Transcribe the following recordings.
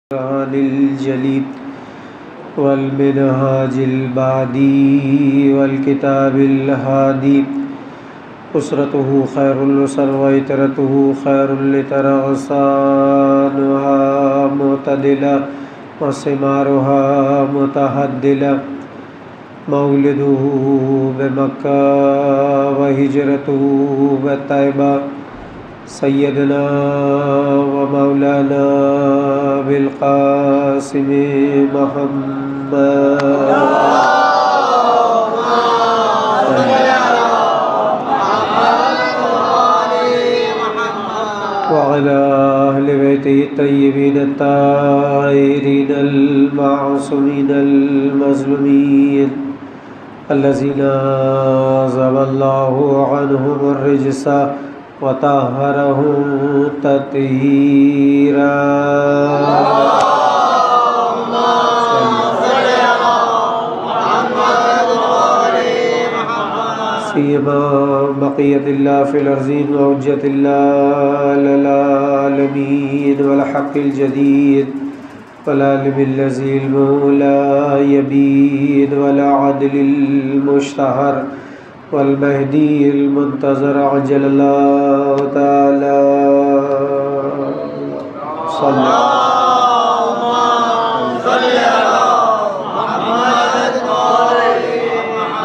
जली वल्मिनहाजिल बादी वल्किताबिल हादी उसरतुहु खैरुल वसर व इतरतुहु खैरुल लितरसानुहा मुतदिला व सिमारुहा मुतहद्दिला मौलिदुहु बिमक्का व हिजरतुहु बितैबा सय्यदना व मौलाना बिलक़ासिम मुहम्मद व अला अहलि बैतिही तय्यबीन ताहिरीन अल-मासूमीन अल-मज़लूमीन अल्लज़ीना ज़हबल्लाहु अन्हुमुर रिज्सा व तहहरहुम तत्हीरा। सीमा बक़ियतिल्लाह फिल अर्ज़ीन व हुज्जतिल्लाह लल आलमीन वल हक़्क़िल जदीद वल आलिमिल लज़ील ला यबीद वल अदलिल मुश्तहर वल महदील मुंतज़र अजलल्लाहु तआला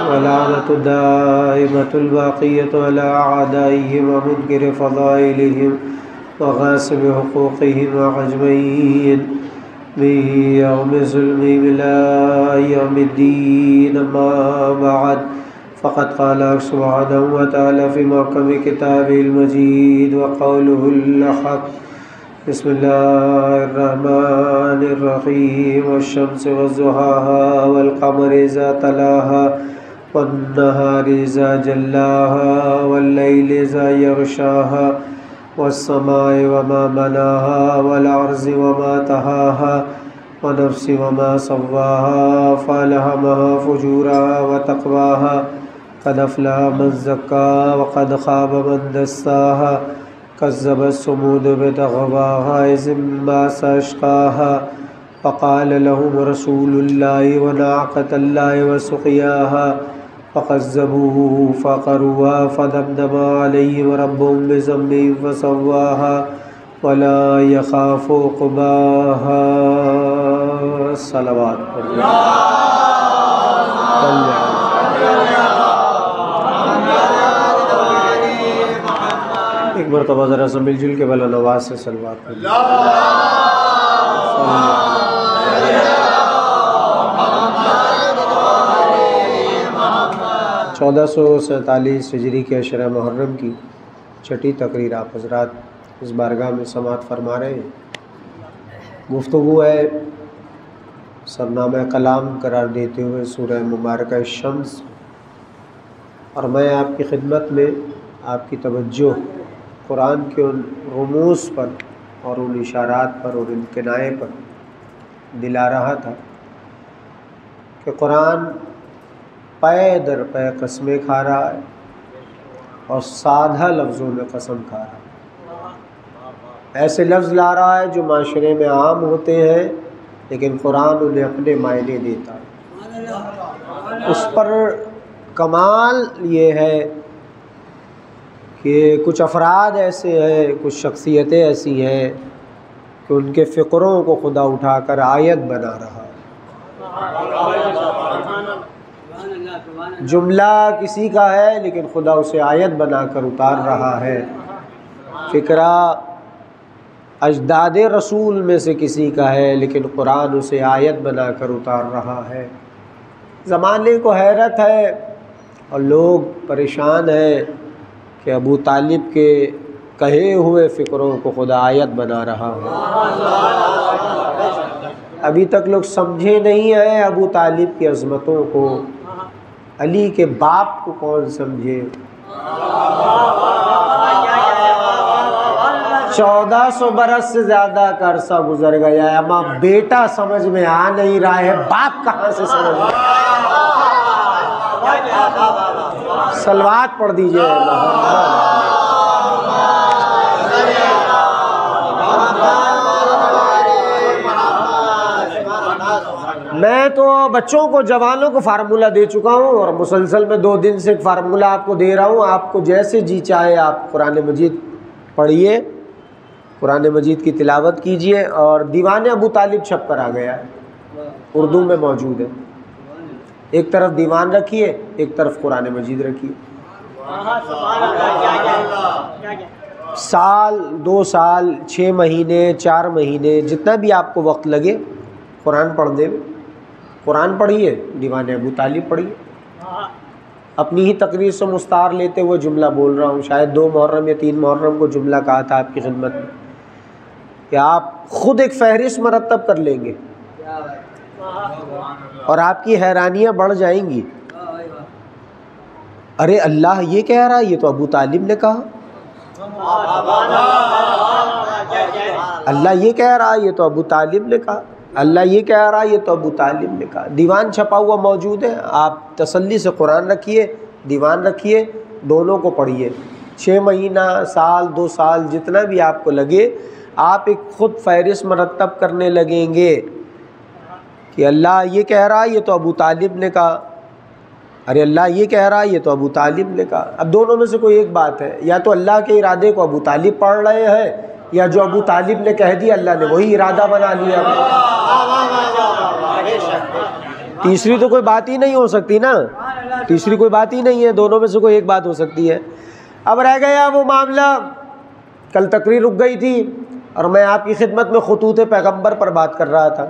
वलानतु दाइमतुल बाक़ियतु अला अअदाइहिम व मुनकिरि फ़ज़ाइलिहिम व गासिबि हुक़ूक़िहिम अजमईन बिही यौमि ज़ुल्मिहिम इला यौमिद्दीन अम्मा बअद फ़क़द क़ाल सुब्हानहु व तआला फ़ी महकमि किताबिहिल मजीद व क़ौलुहुल हक़ बिस्मिल्लाहिर्रहमानिर्रहीम वश्शम्सि वज़्ज़ुहाहा वल क़मरि इज़ा तलाहा वन्नहारि इज़ा जल्लाहा वल्लैलि इज़ा यग़शाहा वस्समाइ वमा बनाहा वल अर्ज़ि वमा तहाहा व नफ्सि वमा सव्वाहा फ़अल्हमहा फ़ुजूरहा व तक़वाहा क़द अफ़लहा मन ज़क्काहा व क़द ख़ाब मन दस्साहा कज़्ज़बत समूद बितग़वाहा इज़ इंबअसा अशक़ाहा फ़क़ाल लहुम रसूलुल्लाहि व नाक़तल्लाहि व सुक़ियाहा फ़कज़्ज़बूहु फ़अक़रूहा फ़दमदम अलैहिम रब्बुहुम बिज़न्बिहिम फ़सव्वाहा वला यख़ाफ़ु उक़बाहा। सलावत एक मरतबा ज़रा सब मिलजुल के बला नवाज से सलवात पढ़िए। 1447 हिजरी के अशरा मुहर्रम की छठी तकरीर आप हज़रात इस बारगाह में समाअत फरमा रहे हैं। गुफ्तगू है सरनामा कलाम करार देते हुए सूरह मुबारक शम्स, और मैं आपकी खिदमत में आपकी तवज्जो कुरान के उन रुमूज़ पर और उन इशारात पर और उन किनाए पर दिला रहा था कि कुरान पै दर पै कसमें खा रहा है और साधा लफ्ज़ों में कसम खा रहा है। ऐसे लफ्ज़ ला रहा है जो माशरे में आम होते हैं, लेकिन कुरान उन्हें अपने मायने देता है। उस पर कमाल ये है कि कुछ अफराद ऐसे हैं, कुछ शख्सियतें ऐसी हैं कि उनके फ़िक्रों को खुदा उठाकर आयत बना रहा है। जुमला किसी का है लेकिन खुदा उसे आयत बनाकर उतार रहा है। फ़िक्रा अजदाद रसूल में से किसी का है लेकिन कुरान उसे आयत बनाकर उतार रहा है। ज़माने को हैरत है और लोग परेशान हैं कि अबू तालिब के कहे हुए फ़िक्रों को खुदा आयत बना रहा है। अभी तक लोग समझे नहीं हैं अबू तालिब की अज़मतों को। अली के बाप को कौन समझे। 1400 बरस से ज़्यादा का अरसा गुजर गया है, अम्मा बेटा समझ में आ नहीं रहा है, बाप कहाँ से समझ में। सलवात पढ़ दीजिए। मैं तो बच्चों को, जवानों को फार्मूला दे चुका हूँ और मुसलसल में 2 दिन से फार्मूला आपको दे रहा हूँ। आपको जैसे जी चाहे आप कुरान मजीद पढ़िए, कुरान मजीद की तिलावत कीजिए। और दीवान अबू तालिब छप कर आ गया है, उर्दू में मौजूद है। एक तरफ दीवान रखिए, एक तरफ कुरान मजीद रखिए। साल, 2 साल, 6 महीने, 4 महीने, जितना भी आपको वक्त लगे कुरान पढ़ने में, कुरान पढ़िए, दीवान अबू तालिब पढ़िए। अपनी ही तकरीर से मुस्तार लेते हुए जुमला बोल रहा हूँ। शायद 2 मुहर्रम या 3 मुहर्रम को जुमला कहा था आपकी खिदमत में कि आप खुद एक फहरिस्त मरतब कर लेंगे और आपकी हैरानियाँ बढ़ जाएंगी। अरे अल्लाह ये कह रहा है, ये तो अबू तालिब ने कहा। अल्लाह ये कह रहा है, ये तो अबू तालिब ने कहा। अल्लाह ये कह रहा है, ये तो अबू तालिब ने कहा। दीवान छपा हुआ मौजूद है, आप तसल्ली से कुरान रखिए, दीवान रखिए, दोनों को पढ़िए। 6 महीना, साल, 2 साल, जितना भी आपको लगे, आप एक खुद फहरिस्त मरतब करने लगेंगे कि अल्लाह ये कह रहा है, ये तो अबू तालिब ने कहा। अरे अल्लाह ये कह रहा है, ये तो अबू तालिब ने कहा। अब दोनों में से कोई एक बात है, या तो अल्लाह के इरादे को अबू तालिब पढ़ रहे हैं, या जो अबू तालिब ने कह दिया अल्लाह ने वही इरादा बना लिया। तीसरी तो कोई बात ही नहीं हो सकती ना, तीसरी कोई बात ही नहीं है, दोनों में से कोई एक बात हो सकती है। अब रह गया वो मामला, कल तकरीर रुक गई थी और मैं आपकी खिदमत में खुतूत पैगम्बर पर बात कर रहा था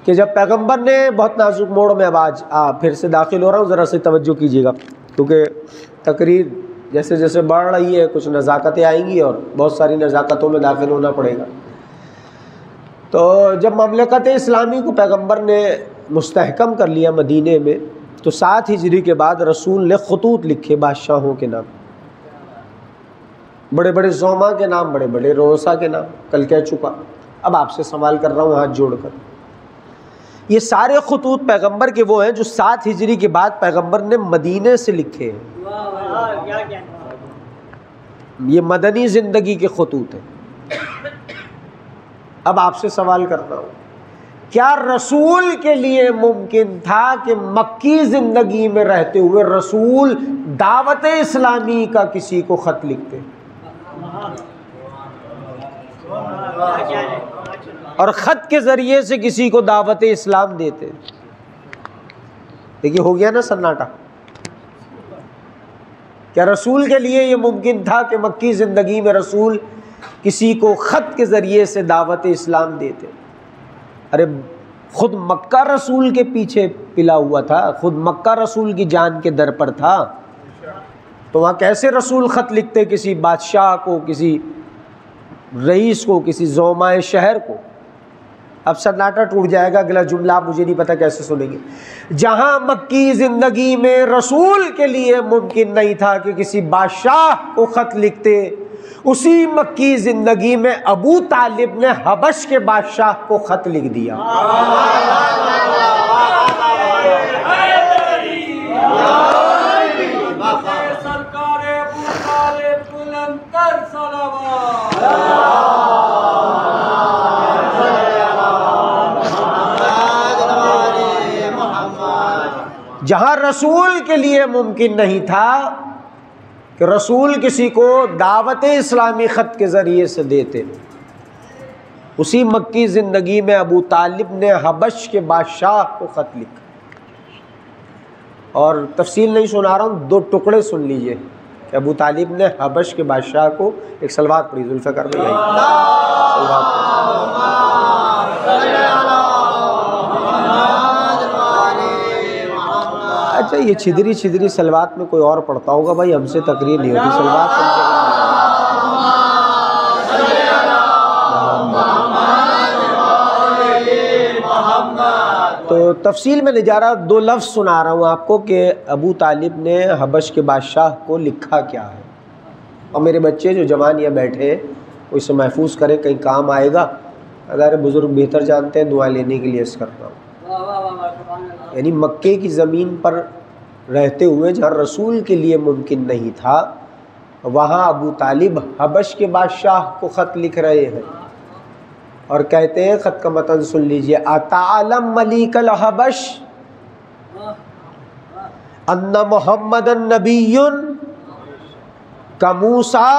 कि जब पैगम्बर ने, बहुत नाजुक मोड़ में आवाज़ फिर से दाखिल हो रहा हूँ, ज़रा से तवज्जो कीजिएगा, क्योंकि तकरीर जैसे जैसे बढ़ रही है कुछ नज़ाकतें आएंगी और बहुत सारी नज़ाकतों में दाखिल होना पड़ेगा। तो जब ममलकत इस्लामी को पैगम्बर ने मुस्तहकम कर लिया मदीने में, तो 7 हिजरी के बाद रसूल ने खतूत लिखे बादशाहों के नाम, बड़े बड़े ज़ोमा के नाम, बड़े बड़े रोसा के नाम, कल कह चुका। अब आपसे सवाल कर रहा हूँ हाथ जोड़कर, ये सारे खतूत पैगम्बर के वो हैं जो 7 हिजरी के बाद पैगम्बर ने मदीने से लिखे हैं। ये मदनी ज़िंदगी के खतूत हैं। अब आपसे सवाल करता हूँ, क्या रसूल के लिए मुमकिन था कि मक्की ज़िंदगी में रहते हुए रसूल दावत इस्लामी का किसी को ख़त लिखते और ख़त के ज़रिए से किसी को दावत इस्लाम देते? देखिए हो गया ना सन्नाटा। क्या रसूल के लिए ये मुमकिन था कि मक्की ज़िंदगी में रसूल किसी को ख़त के ज़रिए से दावत इस्लाम देते? अरे ख़ुद मक्का रसूल के पीछे पिला हुआ था, ख़ुद मक्का रसूल की जान के दर पर था, तो वहाँ कैसे रसूल ख़त लिखते किसी बादशाह को, किसी रईस को, किसी ज़ोमाए शहर को? अब सन्नाटा टूट जाएगा, अगला जुमला आप मुझे नहीं पता कैसे सुनेंगे। जहाँ मक्की ज़िंदगी में रसूल के लिए मुमकिन नहीं था कि किसी बादशाह को ख़त लिखते, उसी मक्की ज़िंदगी में अबू तालिब ने हबश के बादशाह को ख़त लिख दिया। जहाँ रसूल के लिए मुमकिन नहीं था कि रसूल किसी को दावत इस्लामी ख़त के ज़रिए से देते, उसी मक्की ज़िंदगी में अबू तालिब ने हबश के बादशाह को ख़त लिखा। और तफसील नहीं सुना रहा हूँ, 2 टुकड़े सुन लीजिए कि अबू तालिब ने हबश के बादशाह को, एक सलवात पढ़ी ज़ुल्फ़िकार में अच्छा ये छिदरी छिदरी सलवात में कोई और पढ़ता होगा भाई, हमसे तकरीर नहीं होती सलवात। तो तफसील में ले जा रहा, 2 लफ्ज़ सुना रहा हूँ आपको कि अबू तालिब ने हबश के बादशाह को लिखा क्या है। और मेरे बच्चे जो जवान यहाँ बैठे हैं वो इसे महफूज करें, कहीं काम आएगा। अगर बुज़ुर्ग बेहतर जानते हैं, दुआ लेने के लिए इस कर रहा हूँ। यानी मक्के की ज़मीन पर रहते हुए जहाँ रसूल के लिए मुमकिन नहीं था, वहाँ अबू तालिब हबश के बादशाह को ख़त लिख रहे हैं। और कहते हैं ख़त का मतन सुन लीजिए, अतालम मलिकल हबश अन्ना मुहम्मदन नबियुन का मूसा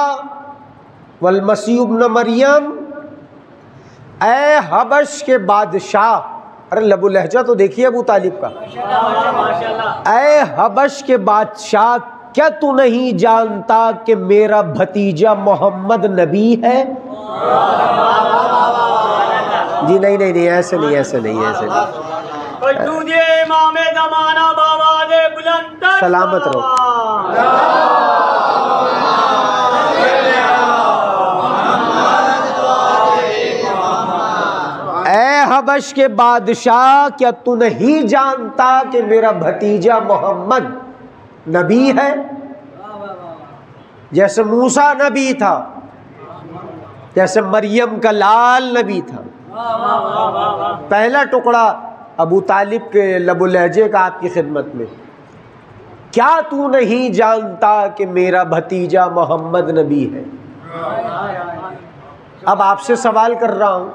वल मसीह इब्न मरियम। ए हबश के बादशाह, अरे लबु लहजा तो देखिए अबू तालिब का, ए हबश के बादशाह क्या तू नहीं जानता कि मेरा भतीजा मोहम्मद नबी है? जी नहीं नहीं नहीं, ऐसे नहीं, ऐसे नहीं, ऐसे नहीं। सलामत रहो। ए हबश के बादशाह क्या तू नहीं जानता कि मेरा भतीजा मोहम्मद नबी है? जैसे मूसा नबी था, जैसे मरियम का लाल नबी था। पहला टुकड़ा अबू तालिब के लबो लहजे का आपकी खिदमत में, क्या तू नहीं जानता कि मेरा भतीजा मोहम्मद नबी है? अब आपसे सवाल कर रहा हूं,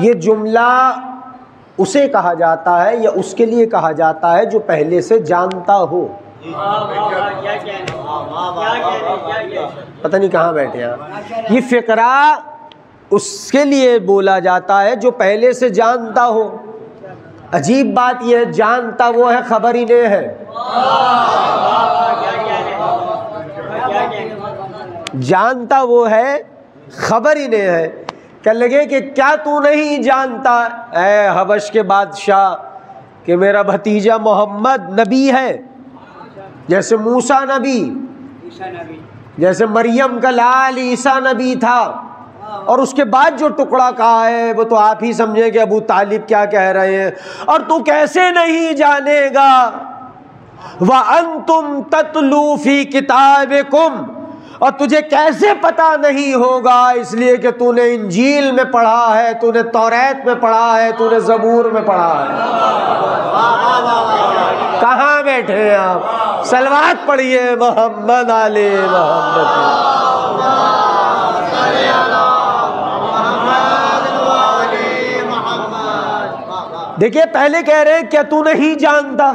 ये जुमला उसे कहा जाता है या उसके लिए कहा जाता है जो पहले से जानता हो? पता नहीं कहाँ बैठे आप। ये फिक्रा उसके लिए बोला जाता है जो पहले से जानता हो। अजीब बात यह है, जानता वो है, खबर ही नहीं है। जानता वो है, खबर ही नहीं है। कह लगे कि क्या तू नहीं जानता ऐ हबश के बादशाह कि मेरा भतीजा मोहम्मद नबी है, जैसे मूसा नबी, जैसे मरियम का लाल ईसा नबी था। और उसके बाद जो टुकड़ा कहा है वो तो आप ही समझेंगे अबू तालिब क्या कह रहे हैं। और तू कैसे नहीं जानेगा, व अंतुम ततलू फी किताबिकुम, और तुझे कैसे पता नहीं होगा, इसलिए कि तूने इंजील में पढ़ा है, तूने तौरात में पढ़ा है, तूने ज़बूर में पढ़ा है। कहाँ बैठे हैं आप? सलवात पढ़िए मोहम्मद आले मोहम्मद। देखिए पहले कह रहे हैं क्या तू नहीं जानता,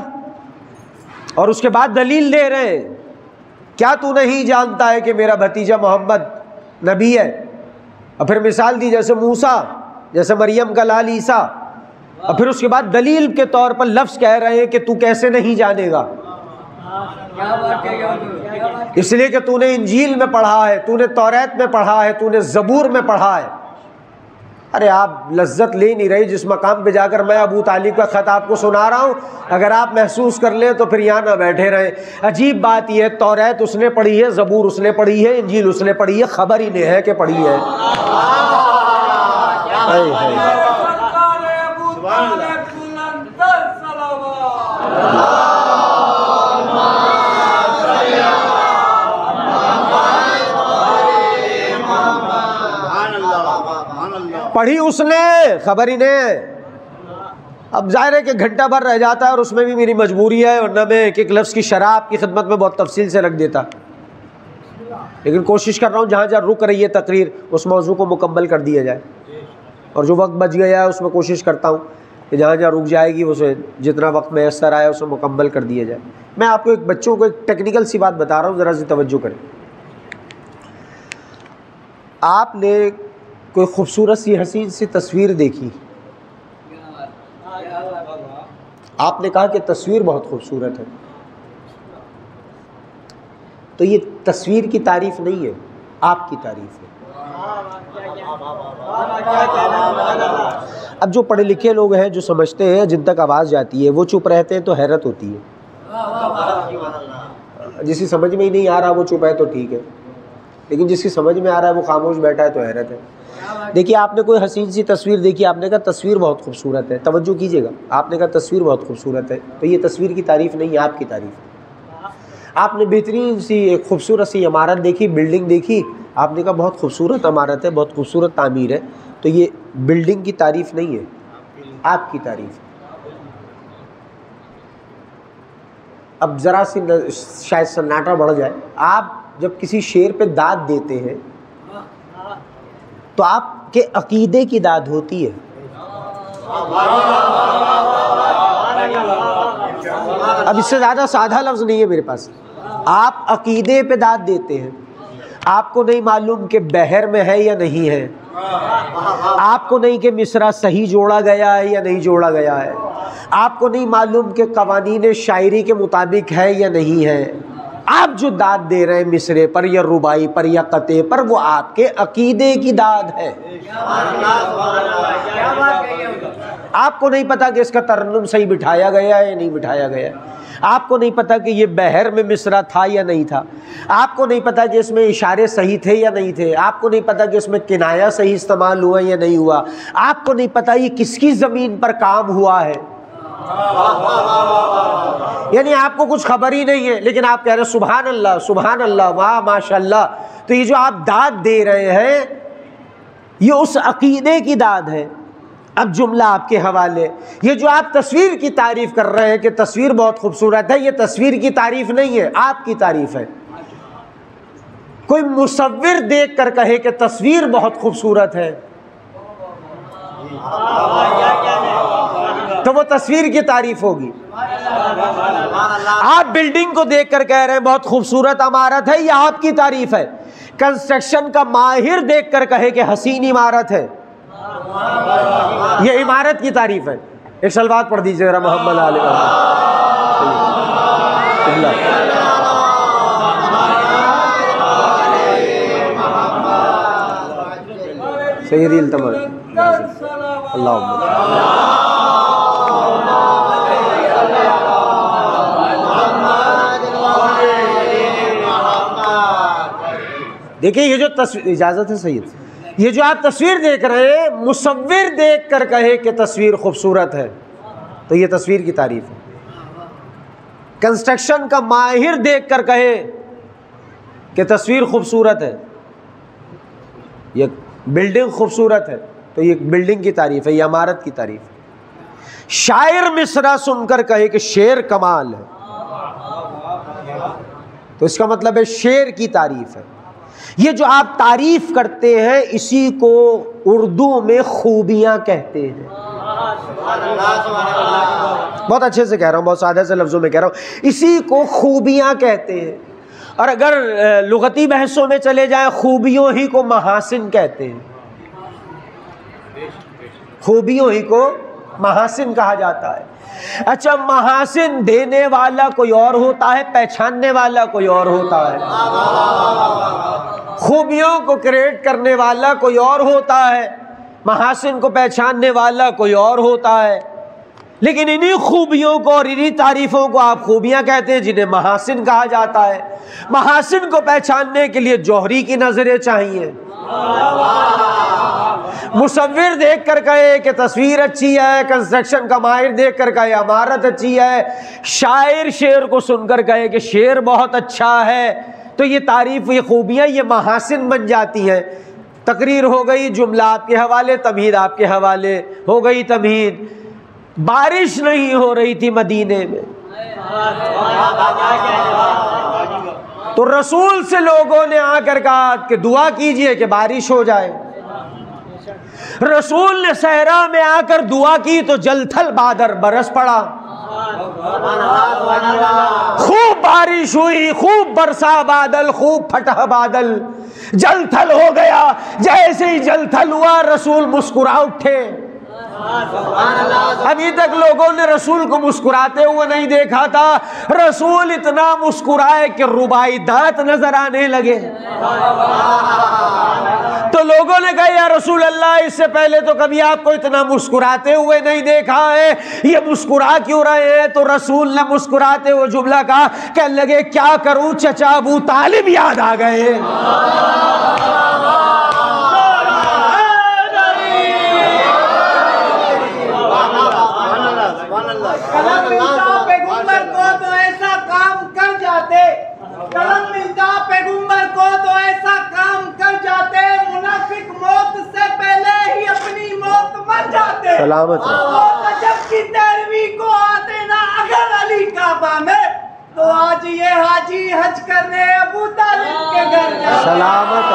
और उसके बाद दलील दे रहे हैं क्या तू नहीं जानता है कि मेरा भतीजा मोहम्मद नबी है। और फिर मिसाल दी जैसे मूसा, जैसे मरियम का लाल ईसा। और फिर उसके बाद दलील के तौर पर लफ्ज़ कह रहे हैं कि तू कैसे नहीं जानेगा, इसलिए कि तूने इंजील में पढ़ा है, तूने तौरात में पढ़ा है, तूने ज़बूर में पढ़ा है। अरे आप लज्जत ले नहीं रही जिस मकाम पे जाकर मैं अबू तालिब का ख़त आपको सुना रहा हूँ। अगर आप महसूस कर लें तो फिर यहाँ ना बैठे रहें। अजीब बात यह है, तौरात उसने पढ़ी है, ज़बूर उसने पढ़ी है, इंजील उसने पढ़ी है, खबर ही नहीं है कि पढ़ी है। पढ़ी उसने, खबर ही नहीं। अब जाहिर है कि घंटा भर रह जाता है और उसमें भी मेरी मजबूरी है, वरना मैं एक एक लफ्ज़ की शरह आपकी खिदमत में बहुत तफसील से रख देता। लेकिन कोशिश कर रहा हूँ जहाँ जहाँ रुक रही है तकरीर उस मौजू को मुकम्मल कर दिया जाए, और जो वक्त बच गया है उसमें कोशिश करता हूँ कि जहाँ जहाँ रुक जाएगी उसे जितना वक्त मैसर आया उसे मुकम्मल कर दिया जाए। मैं आपको एक बच्चों को एक टेक्निकल सी बात बता रहा हूँ, ज़रा सी तवज्जो करें। आपने कोई खूबसूरत सी हसीन सी तस्वीर देखी, आपने कहा कि तस्वीर बहुत खूबसूरत है, तो ये तस्वीर की तारीफ नहीं है, आपकी तारीफ है। अब जो पढ़े लिखे लोग हैं, जो समझते हैं, जिन तक आवाज़ जाती है, वो चुप रहते हैं तो हैरत होती है। जिसकी समझ में ही नहीं आ रहा वो चुप है तो ठीक है, लेकिन जिसकी समझ में आ रहा है वो खामोश बैठा है तो हैरत है। देखिए आपने कोई हसीन सी तस्वीर देखी, आपने कहा तस्वीर बहुत खूबसूरत है, तवज्जो कीजिएगा, आपने कहा तस्वीर बहुत खूबसूरत है, तो ये तस्वीर की तारीफ़ नहीं है, आपकी तारीफ़ है। आपने बेहतरीन सी एक खूबसूरत सी इमारत देखी, बिल्डिंग देखी, आपने कहा बहुत खूबसूरत इमारत है, बहुत खूबसूरत तामीर है, तो ये बिल्डिंग की तारीफ़ नहीं है, आपकी तारीफ़। अब ज़रा सी शायद सन्नाटा बढ़ जाए, आप जब किसी शेर पे दाद देते हैं तो आप आपके अकीदे की दाद होती है। अब इससे ज़्यादा साधा लफ्ज़ नहीं है मेरे पास। आप अकीदे पे दाद देते हैं, आपको नहीं मालूम कि बहर में है या नहीं है, आपको नहीं कि मिसरा सही जोड़ा गया है या नहीं जोड़ा गया है, आपको नहीं मालूम कि कवानीन शायरी के मुताबिक है या नहीं है। आप जो दाद दे रहे हैं मिसरे पर या रुबाई पर या कते पर, वो आपके अकीदे की दाद है। आपको नहीं पता कि इसका तरन्नुम सही बिठाया गया है या नहीं बिठाया गया है, आपको नहीं पता कि ये बहर में मिसरा था या नहीं था, आपको नहीं पता कि इसमें इशारे सही थे या नहीं थे, आपको नहीं पता कि इसमें किनाया सही इस्तेमाल हुआ या नहीं हुआ, आपको नहीं पता ये किसकी ज़मीन पर काम हुआ है। यानी आपको कुछ खबर ही नहीं है, लेकिन आप कह रहे हैं सुभान अल्लाह, वाह माशाअल्लाह। तो ये जो आप दाद दे रहे हैं ये उस अकीदे की दाद है। अब जुमला आपके हवाले, ये जो आप तस्वीर की तारीफ कर रहे हैं कि तस्वीर बहुत खूबसूरत है, ये तस्वीर की तारीफ नहीं है, आपकी तारीफ है। कोई मुसव्विर देख कर कहे कि तस्वीर बहुत खूबसूरत है तो वो तस्वीर की तारीफ होगी। आप बिल्डिंग को देख कर कह रहे हैं बहुत खूबसूरत इमारत है, ये आपकी तारीफ है। कंस्ट्रक्शन का माहिर देख कर कहे कि हसीन इमारत है, ये इमारत की तारीफ है। एक सलवात पढ़ दीजिए जरा मोहम्मद आले सैयदी इल्तमस अल्लाह। देखिए ये जो तस्वीर, इजाज़त है सैयद, ये जो आप तस्वीर देख रहे हैं, मुसव्विर देख कर कहे कि तस्वीर खूबसूरत है तो ये तस्वीर की तारीफ है। कंस्ट्रक्शन का माहिर देख कर कहे कि तस्वीर खूबसूरत है, ये बिल्डिंग खूबसूरत है तो ये बिल्डिंग की तारीफ है, ये इमारत की तारीफ है। शायर मिसरा सुनकर कहे कि शेर कमाल है तो इसका मतलब है शेर की तारीफ है। ये जो आप तारीफ करते हैं इसी को उर्दू में खूबियां कहते हैं। बहुत अच्छे से कह रहा हूँ, बहुत सादे से लफ्जों में कह रहा हूँ, इसी को खूबियां कहते हैं। और अगर लुगती बहसों में चले जाएं, खूबियों ही को महासिन कहते हैं, खूबियों ही को महासिन कहा जाता है। अच्छा, महासिन देने वाला कोई और होता है, पहचानने वाला कोई और होता है। खूबियों को क्रिएट करने वाला कोई और होता है, महासिन को पहचानने वाला कोई और होता है। लेकिन इन्हीं खूबियों को और इन्हीं तारीफों को आप खूबियां कहते हैं जिन्हें महासिन कहा जाता है। महासिन को पहचानने के लिए जौहरी की नजरें चाहिए। मुसव्विर देख कर कहे कि तस्वीर अच्छी है, कंस्ट्रक्शन का माहिर देख कर कहे इमारत अच्छी है, शायर शेर को सुनकर कहे कि शेर बहुत अच्छा है, तो ये तारीफ, ये खूबियाँ, ये महासिन बन जाती हैं। तकरीर हो गई, जुमला आपके हवाले, तमहीद आपके हवाले हो गई। तमहीद, बारिश नहीं हो रही थी मदीने में तो रसूल से लोगों ने आकर कहा कि दुआ कीजिए कि बारिश हो जाए। रसूल ने सहरा में आकर दुआ की तो जलथल बादल बरस पड़ा, खूब बारिश हुई, खूब बरसा बादल, खूब फटा बादल, जलथल हो गया। जैसे ही जलथल हुआ रसूल मुस्कुरा उठे। अभी तक लोगों ने रसूल को मुस्कुराते हुए नहीं देखा था। रसूल इतना मुस्कुराए कि रुबाई दांत नजर आने लगे। तो लोगों ने कहा या रसूल अल्लाह, इससे पहले तो कभी आपको इतना मुस्कुराते हुए नहीं देखा है, ये मुस्कुरा क्यों रहे हैं? तो रसूल ने मुस्कुराते हुए जुमला कहा, कहने लगे क्या करूं चचा, अबू तालिब याद आ गए। कलम मिलता पैगंबर को तो ऐसा काम कर जाते, कलम मिलता पैगंबर को तो ऐसा काम कर जाते, मुनाफिक मौत से पहले ही अपनी मौत मर जाते। सलामत गजब की तेरहवीं को आते ना अगर अली काबा में, तो आज ये हाजी हज करने अबू तालिब के घर जाते। सलामत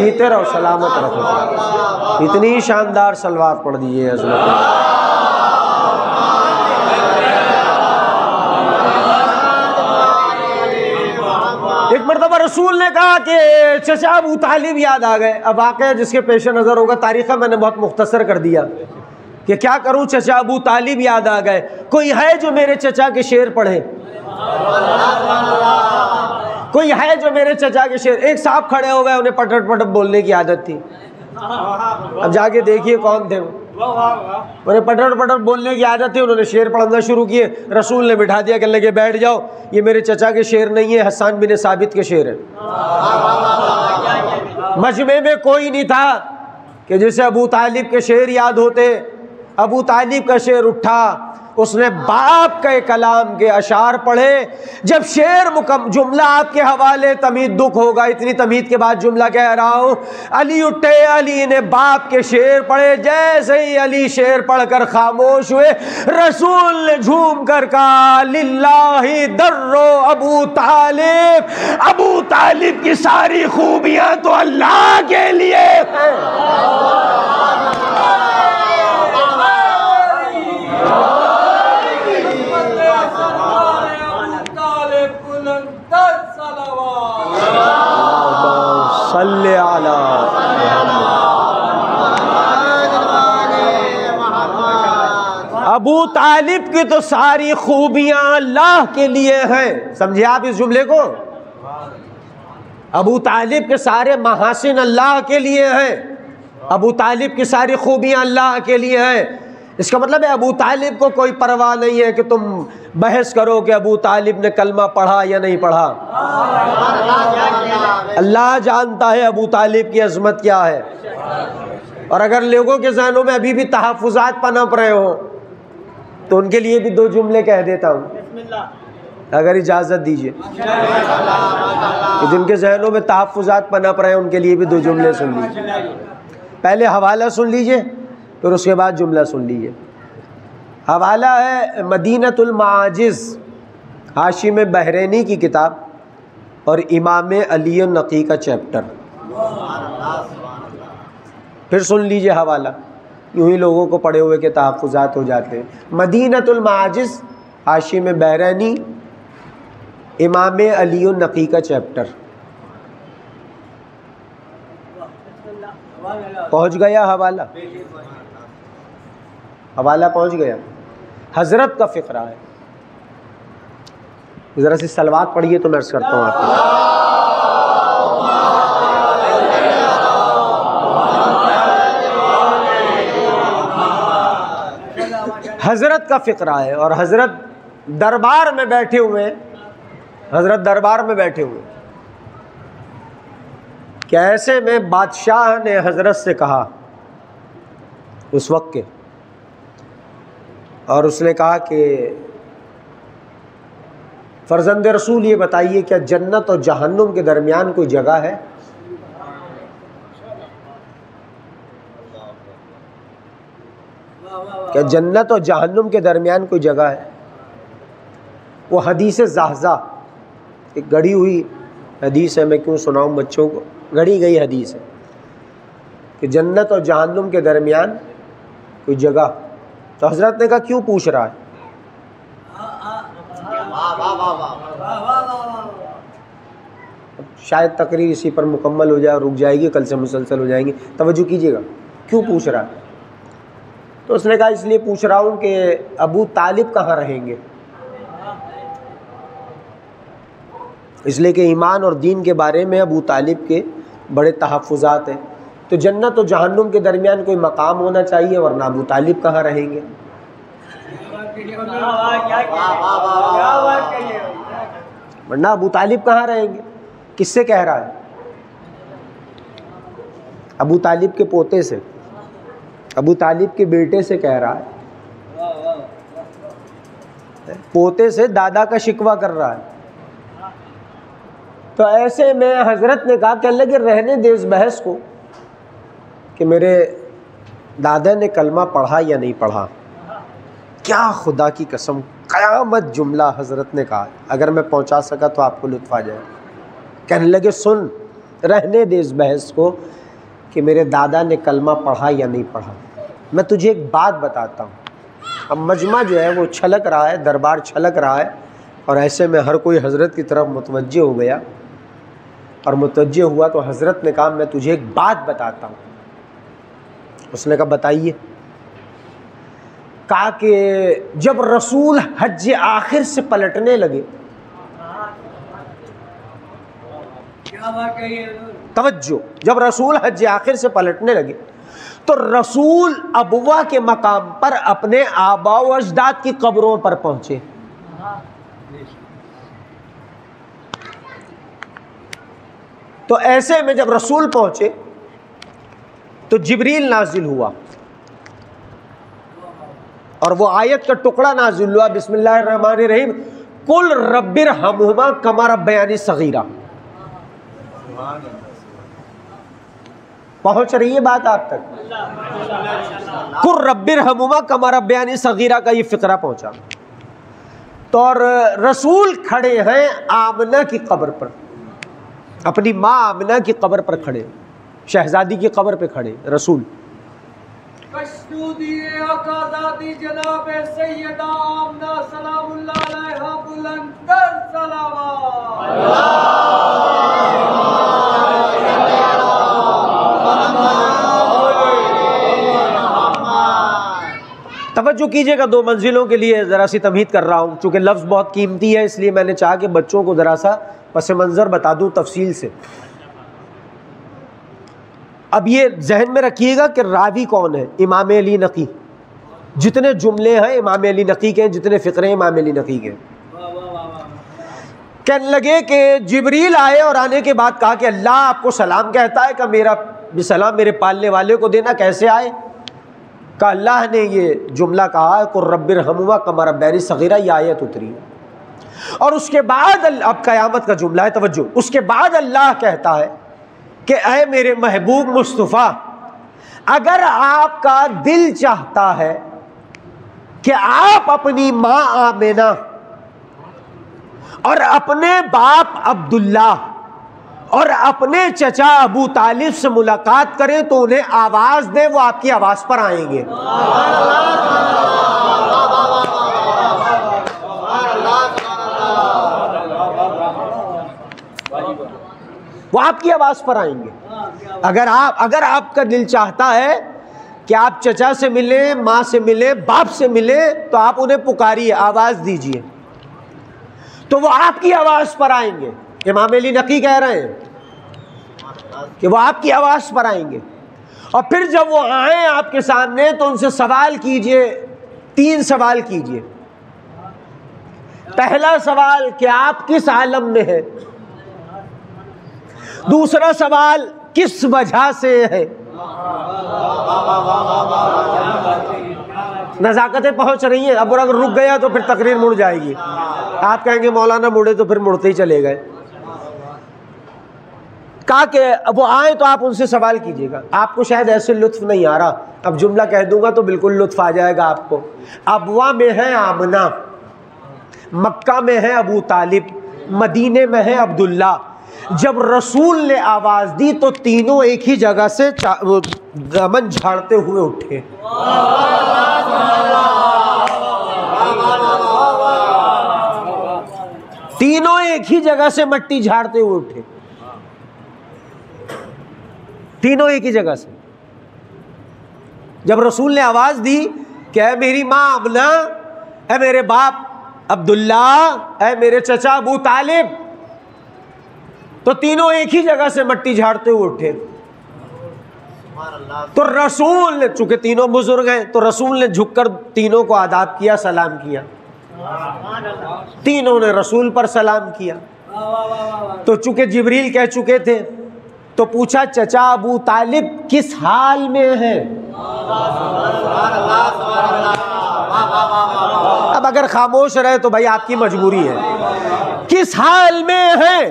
जीते रहो, सलामत रखो। इतनी शानदार सलवात पढ़ दीजिए हज़रत। एक मरतबा रसूल ने कहा कि चचा अबू तालिब याद आ गए। अब वाक़या जिसके पेश नज़र होगा, तारीख़ मैंने बहुत मुख्तसर कर दिया कि क्या करूं, चचा अबू तालिब याद आ गए। कोई है जो मेरे चचा के शेर पढ़े? कोई है जो मेरे चचा के शेर? एक साहब खड़े हो गए, उन्हें पटट पटट बोलने की आदत थी। अब जाके देखिए कौन थे वो। उन्हें पटट पटट बोलने की आदत थी, उन्होंने शेर पढ़ना शुरू किए। रसूल ने बिठा दिया, कहने लगे बैठ जाओ, ये मेरे चचा के शेर नहीं है, हसन बिन साबित के शेर है। मजमे में कोई नहीं था कि जिसे अबू तालिब के शेर याद होते। अबू तालिब का शेर उठा, उसने बाप के कलाम के अशार पढ़े। जब शेर जुमला आपके हवाले, तमीद दुख होगा, इतनी तमीद के बाद जुमला कह रहा हूँ। अली उठे, अली ने बाप के शेर पढ़े। जैसे ही अली शेर पढ़कर खामोश हुए, रसूल ने झूम कर कहा, लिल्लाहि दर्रो अबू तालिब। अबू तालिब की सारी खूबियां तो अल्लाह के लिए हैं। सल्ले अला अबू तालिब की तो सारी खूबियां अल्लाह के लिए हैं। समझे आप इस जुमले को? अबू तालिब के सारे महासिन अल्लाह के लिए हैं। अबू तालिब की सारी खूबियां अल्लाह के लिए हैं। इसका मतलब है अबू तालिब को कोई परवाह नहीं है कि तुम बहस करो कि अबू तालिब ने कलमा पढ़ा या नहीं पढ़ा। अल्लाह जानता है अबू तालिब की अजमत क्या है। और अगर लोगों के जहनों में अभी भी तहफ़्फ़ुज़ात पनप रहे हो तो उनके लिए भी दो जुमले कह देता हूँ, अगर इजाज़त दीजिए। जिनके जहनों में तहफ़्फ़ुज़ात पनप रहे हैं उनके लिए भी दो जुमले सुन लीजिए। पहले हवाला सुन लीजिए, फिर उसके बाद जुमला सुन लीजिए। हवाला है मदीनतुल माजिज़, हाशिम बहरैनी की किताब, और इमाम अली नक़ी का चैप्टर। फिर सुन लीजिए हवाला, यूँ ही लोगों को पढ़े हुए के तहफ़्फ़ुज़ात हो जाते हैं। मदीनतुल माजिज़, हाशिम बहरैनी, इमाम अली नक़ी का चैप्टर। पहुँच गया हवाला? हवाला पहुँच गया। हज़रत का फ़िक्रा है। ज़रा सी सलवात पढ़िए तो मैं अर्ज़ करता हूँ आपको। हज़रत का फ़िक्रा है और हज़रत दरबार में बैठे हुए हैं। हज़रत दरबार में बैठे हुए कि ऐसे में बादशाह ने हज़रत से कहा उस वक्त के, और उसने कहा कि फ़र्ज़ंद रसूल ये बताइए क्या जन्नत और जहन्नुम के दरमियान कोई जगह है? क्या जन्नत और जहन्नुम के दरमियान कोई जगह है? वो हदीस ज़ाहज़ा, एक गढ़ी हुई हदीस है, मैं क्यों सुनाऊं बच्चों को, गढ़ी गई हदीस है कि जन्नत और जहन्नुम के दरमियान कोई जगह। तो हज़रत ने कहा क्यों पूछ रहा है? शायद तकरीर इसी पर मुकम्मल हो जाए और रुक जाएगी, कल से मुसलसल हो जाएंगी। तवज्जो कीजिएगा, क्यों पूछ रहा है? तो उसने कहा इसलिए पूछ रहा हूँ कि अबू तालिब कहाँ रहेंगे। इसलिए कि ईमान और दीन के बारे में अबू तालिब के बड़े तहफ़्फ़ुज़ात हैं। तो जन्नत और जहन्नुम के दरमियान कोई मकाम होना चाहिए, वरना अबू तालिब कहाँ रहेंगे। वरना अबू तालिब कहाँ रहेंगे। किससे कह रहा है? अबू तालिब के पोते से, अबू तालिब के बेटे से कह रहा है। पोते से दादा का शिकवा कर रहा है। तो ऐसे में हज़रत ने कहा, कहने लगे रहने दे इस बहस को कि मेरे दादा ने कलमा पढ़ा या नहीं पढ़ा। क्या खुदा की कसम क़यामत जुमला हज़रत ने कहा, अगर मैं पहुंचा सका तो आपको लुत्फ़ आ जाए। कहने लगे सुन, रहने दे इस बहस को कि मेरे दादा ने कलमा पढ़ा या नहीं पढ़ा। मैं तुझे एक बात बताता हूँ। अब मजमा जो है वो छलक रहा है, दरबार छलक रहा है, और ऐसे में हर कोई हज़रत की तरफ मुतवज्जे हो गया, और मुतवज्जे हुआ तो हज़रत ने कहा मैं तुझे एक बात बताता हूँ। उसने कहा बताइए। कहा कि जब रसूल हज आखिर से पलटने लगे, तवज्जो, जब रसूल हज आखिर से पलटने लगे तो रसूल अबवा के मकाम पर अपने आबा व अजदाद की कब्रों पर पहुंचे। तो ऐसे में जब रसूल पहुंचे तो जिब्रील नाजिल हुआ और वो आयत का टुकड़ा नाजिल हुआ, बिस्मिल्लाहिर्रहमानिर्रहीम, कुल रब्बिरहमुमा कमा रब्बयानी सगीरा। पहुंच रही है बात आप तक? कुल रब्बिरहमुमा कमा रब्बयानी सगीरा का ये फिक्रा पहुंचा। तो और रसूल खड़े हैं आमना की कब्र पर, अपनी माँ आमना की कब्र पर खड़े, शहजादी की कब्र पे खड़े रसूल। तवज्जो कीजिएगा, 2 मंजिलों के लिए ज़रा सी तमहीद कर रहा हूँ, चूँकि लफ्ज़ बहुत कीमती है इसलिए मैंने चाहा कि बच्चों को ज़रा सा पस मंज़र बता दूँ तफसील से। अब ये जहन में रखिएगा कि रावी कौन है? इमाम अली नकी। जितने जुमले हैं इमाम अली नकी के, जितने फ़िक्रे हैं इमाम अली नकी के। कहने लगे कि जिब्रील आए और आने के बाद कहा कि अल्लाह आपको सलाम कहता है, का मेरा भी सलाम मेरे पालने वाले को देना। कैसे आए? का अल्लाह ने ये जुमला कहा, कुर रब्बिरहमुमा कमा रब्बयानी सगीरा, ये आयत उतरी। और उसके बाद अब क़यामत का जुमला है, तवज्जो, उसके बाद अल्लाह कहता है कि ऐ मेरे महबूब मुस्तफ़ा, अगर आपका दिल चाहता है कि आप अपनी माँ आमिना और अपने बाप अब्दुल्ला और अपने चचा अबू तालिब से मुलाकात करें तो उन्हें आवाज़ दें, वो आपकी आवाज़ पर आएंगे। वो आपकी आवाज़ पर आएंगे। अगर आपका दिल चाहता है कि आप चचा से मिले, माँ से मिले, बाप से मिले, तो आप उन्हें पुकारिए, आवाज़ दीजिए, तो वो आपकी आवाज़ पर आएंगे। इमाम अली नकी कह रहे हैं कि वो आपकी आवाज़ पर आएंगे। और फिर जब वो आए आपके सामने तो उनसे सवाल कीजिए, 3 सवाल कीजिए। पहला सवाल कि आप किस आलम में हैं। दूसरा सवाल किस वजह से है। नज़ाकतें पहुंच रही हैं। अब अगर रुक गया तो फिर तकरीर मुड़ जाएगी। आप कहेंगे मौलाना मुड़े, तो फिर मुड़ते ही चले गए। कहा कि वो आए तो आप उनसे सवाल कीजिएगा। आपको शायद ऐसे लुत्फ नहीं आ रहा, अब जुमला कह दूंगा तो बिल्कुल लुत्फ आ जाएगा आपको। अबवा में है आमना, मक्का में है अबू तालिब, मदीने में है अब्दुल्ला। जब रसूल ने आवाज़ दी तो तीनों एक ही जगह से गमन झाड़ते हुए उठे। तीनों एक ही जगह से मट्टी झाड़ते हुए उठे, तीनों एक ही जगह से। जब रसूल ने आवाज़ दी कि ऐ मेरी माँ आमना, ऐ मेरे बाप अब्दुल्ला, ऐ मेरे चचा अबू तालिब, तो तीनों एक ही जगह से मट्टी झाड़ते हुए उठे। तो रसूल ने, चूंकि तीनों बुजुर्ग हैं, तो रसूल ने झुककर तीनों को आदाब किया, सलाम किया। तीनों ने रसूल पर सलाम किया। तो चूंकि जिब्रील कह चुके थे तो पूछा, चचा अबू तालिब किस हाल में है। अब अगर खामोश रहे तो भाई आपकी मजबूरी है। किस हाल में है?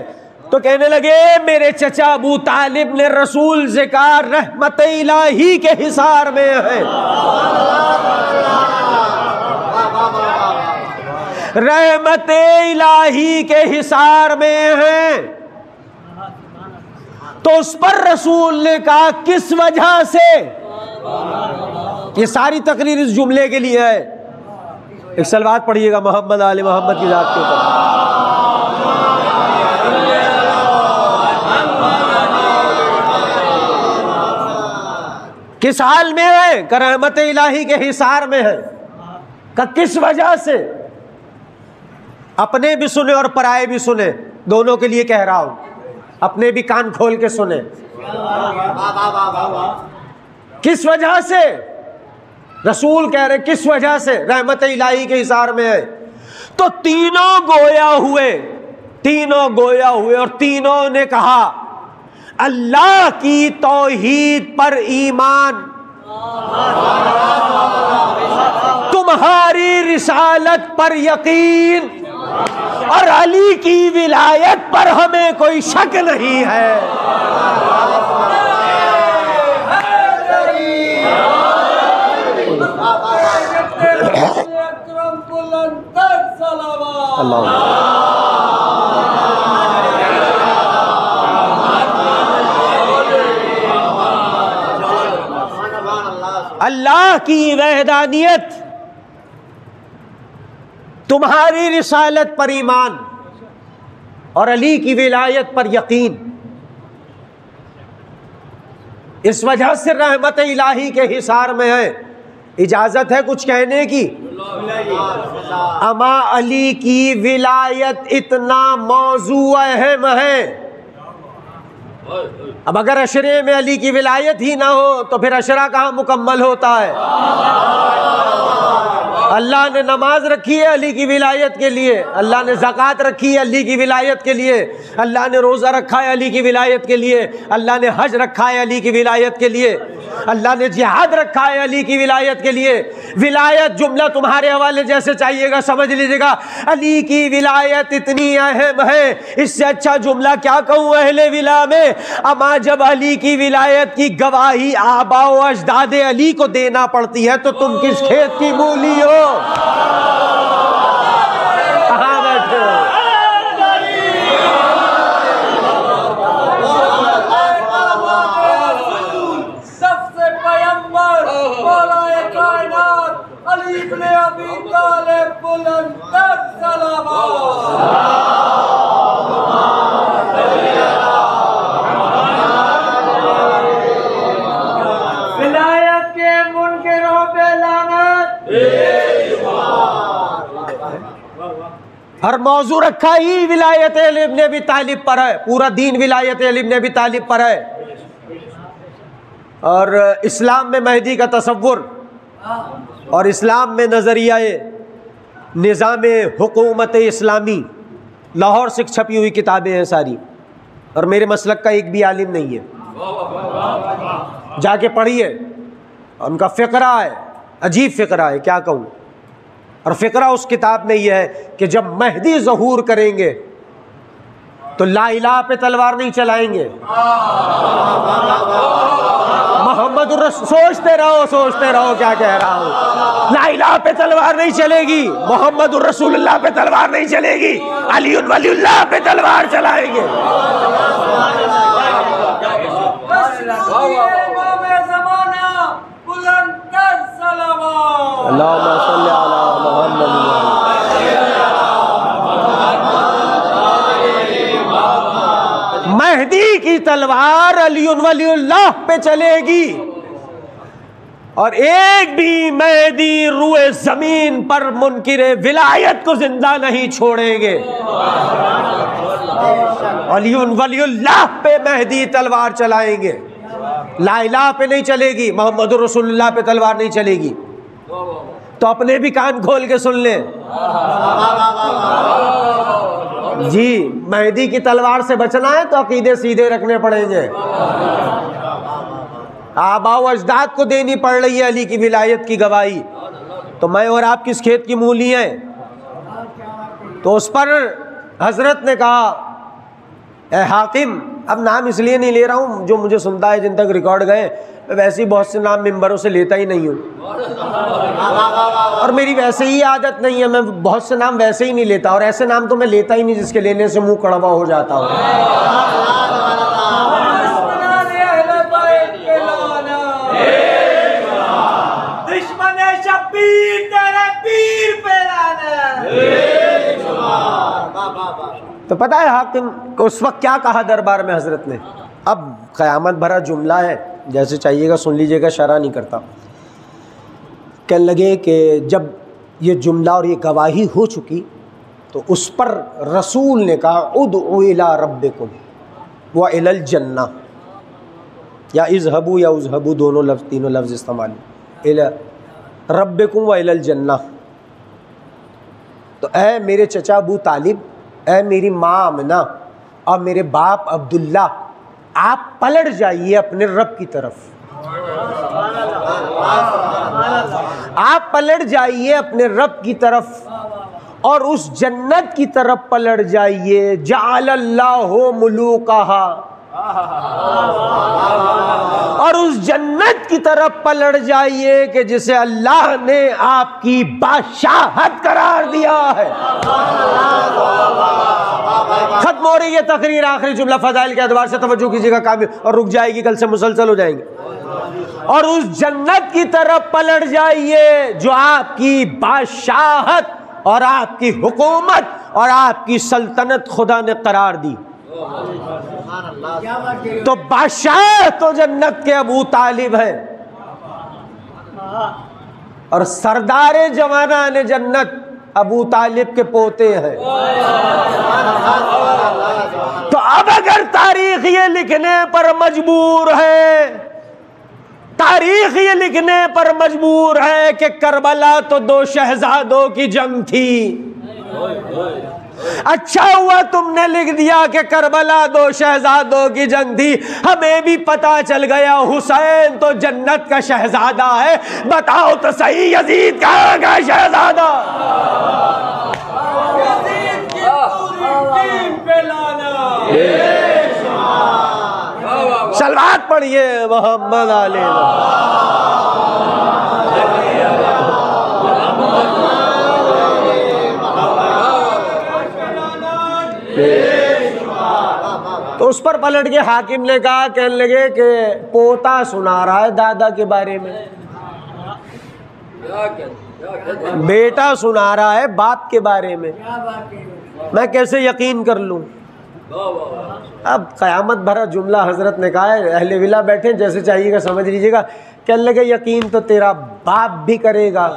तो कहने लगे मेरे चचा अबू तालिब ने रसूल से कहा रहमत इलाही के हिसार में है। रहमत इलाही के हिसार में है। तो उस पर रसूल ने कहा किस वजह से। ये सारी तकरीर इस जुमले के लिए है। एक सलवात पढ़िएगा मोहम्मद आले मोहम्मद की जात के ऊपर। किस हाल में है? का रहमत इलाही के हिसार में है। का किस वजह से? अपने भी सुने और पराए भी सुने, दोनों के लिए कह रहा हूं। अपने भी कान खोल के सुने। किस वजह से? रसूल कह रहे किस वजह से रहमत इलाही के हिसार में है। तो तीनों गोया हुए और तीनों ने कहा अल्लाह की तौहीद पर ईमान, तुम्हारी रिसालत पर यकीन और अली की विलायत पर हमें कोई शक नहीं है। अल्लाह की वहदानियत, तुम्हारी रिसालत पर ईमान और अली की विलायत पर यकीन। इस वजह से रहमत इलाही के हिसार में है। इजाजत है कुछ कहने की? अमा अली की विलायत इतना मौजू अहम है। अब अगर अशरे में अली की विलायत ही ना हो तो फिर अशरा कहाँ मुकम्मल होता है? अल्लाह ने नमाज रखी है अली की विलायत के लिए, अल्लाह ने ज़कात रखी है अली की विलायत के लिए, अल्लाह ने रोज़ा रखा है अली की विलायत के लिए, अल्लाह ने हज रखा है अली की विलायत के लिए, अल्लाह ने जिहाद रखा है अली की विलायत के लिए। विलायत जुमला तुम्हारे हवाले जैसे चाहिएगा समझ लीजिएगा। अली की विलायत इतनी अहम है, इससे अच्छा जुमला क्या कहूँ अहले विला में। अमा जब अली की विलायत की गवाही आबा व अजदादे अली को देना पड़ती है तो तुम किस खेत की मूली हो? कहाँ बैठे हो? सबसे पैगंबर मौलाए कायनात अली इब्ने अबी तालिब बुलंद सलावत। विलायत के मुनकिरों पे लानत। हर मौजू रखा ही विलायत अली इब्ने अबी तालिब पर है। पूरा दीन विलायत अली इब्ने अबी तालिब पर है। और इस्लाम में महदी का तसव्वुर और इस्लाम में नज़रिया निज़ाम हुकूमत इस्लामी, लाहौर से छपी हुई किताबें हैं सारी, और मेरे मसलक का एक भी आलिम नहीं है। जाके पढ़िए, उनका फ़िक्रा है, अजीब फ़िक्रा है क्या कहूँ। और फ़िक्रा उस किताब में यह है कि जब महदी ज़हूर करेंगे तो ला इलाहा पे तलवार नहीं चलाएंगे। मोहम्मद सोचते रहो क्या कह रहा हूँ। ला इलाहा पे तलवार नहीं चलेगी, मोहम्मद रसूलुल्लाह पे तलवार नहीं चलेगी, अली वलीउल्लाह पे तलवार चलाएंगे। अल्लाहुम्मा सल्ली अला मुहम्मद। महदी की तलवार अली वलीउल्लाह पे चलेगी और एक भी महदी रूए जमीन पर मुनकिरे विलायत को जिंदा नहीं छोड़ेंगे। अली वलीउल्लाह पे महदी तलवार चलाएंगे, ला इलाहा पे नहीं चलेगी, मोहम्मद रसूलुल्लाह पे तलवार नहीं चलेगी। तो अपने भी कान खोल के सुन ले जी। महदी की तलवार से बचना है तो अकीदे सीधे रखने पड़ेंगे। आबा व अजदाद को देनी पड़ रही है अली की विलायत की गवाही, तो मैं और आप किस खेत की मूली हैं? तो उस पर हजरत ने कहा ए हाकिम, अब नाम इसलिए नहीं ले रहा हूँ जो मुझे सुनता है, जिन तक रिकॉर्ड गए, मैं वैसे ही बहुत से नाम मिंबरों से लेता ही नहीं हूँ, और मेरी वैसे ही आदत नहीं है, मैं बहुत से नाम वैसे ही नहीं लेता, और ऐसे नाम तो मैं लेता ही नहीं जिसके लेने से मुंह कड़वा हो जाता हो। पीर तेरे पीर पे लानत। तो पता है हाकिम को उस वक्त क्या कहा दरबार में हजरत ने? अब क़यामत भरा जुमला है, जैसे चाहिएगा सुन लीजिएगा, शरा नहीं करता। कहने लगे कि जब ये जुमला और ये गवाही हो चुकी तो उस पर रसूल ने कहा उदउ इला रब्बिकुम व इलल जन्ना, या इज़हबू या उज़हबू दोनों लफ्ज़ तीनों लफ्ज़ इस्तेमाल, इला रब्बिकुम व इलल जन्ना। तो ऐ मेरे चचा अबू तालिब, ऐ मेरी माँ आमिना और मेरे बाप अब्दुल्ला, आप पलट जाइए अपने रब की तरफ। आप पलट जाइए अपने रब की तरफ और उस जन्नत की तरफ पलट जाइए जअलल्लाहु मुलूकहा, और उस जन्नत की तरफ पलट जाइए कि जिसे अल्लाह ने आपकी बादशाहत करार दिया है। खत्म हो रही है तकरीर, आखिरी जुमला फजाइल के एतबार से तवज्जो कीजिएगा कामिल, और रुक जाएगी, कल से मुसलसल हो जाएंगे। और उस जन्नत की तरफ पलट जाइए जो आपकी बादशाहत और आपकी हुकूमत और आपकी सल्तनत खुदा ने करार दी। तो बादशाह तो जन्नत के अबू तालिब है और सरदार जवाना ने जन्नत अबू तालिब के पोते हैं। तो अब अगर तारीख ये लिखने पर मजबूर है, तारीख ये लिखने पर मजबूर है कि करबला तो दो शहजादों की जंग थी, अच्छा हुआ तुमने लिख दिया कि करबला दो शहजादों की जंग थी, हमें भी पता चल गया हुसैन तो जन्नत का शहजादा है। बताओ तो सही, यजीद कहाँ का शहजादा? सलवात पढ़िए मोहम्मद आले। तो उस पर पलट के हाकिम ने कहा, कहने लगे कि पोता सुना रहा है दादा के बारे में, बेटा सुना रहा है बाप के बारे में, मैं कैसे यकीन कर लूं? अब क़यामत भरा जुमला हजरत ने कहा है, अहले विला बैठे जैसे चाहिएगा समझ लीजिएगा। कहने लगे यकीन तो तेरा बाप भी करेगा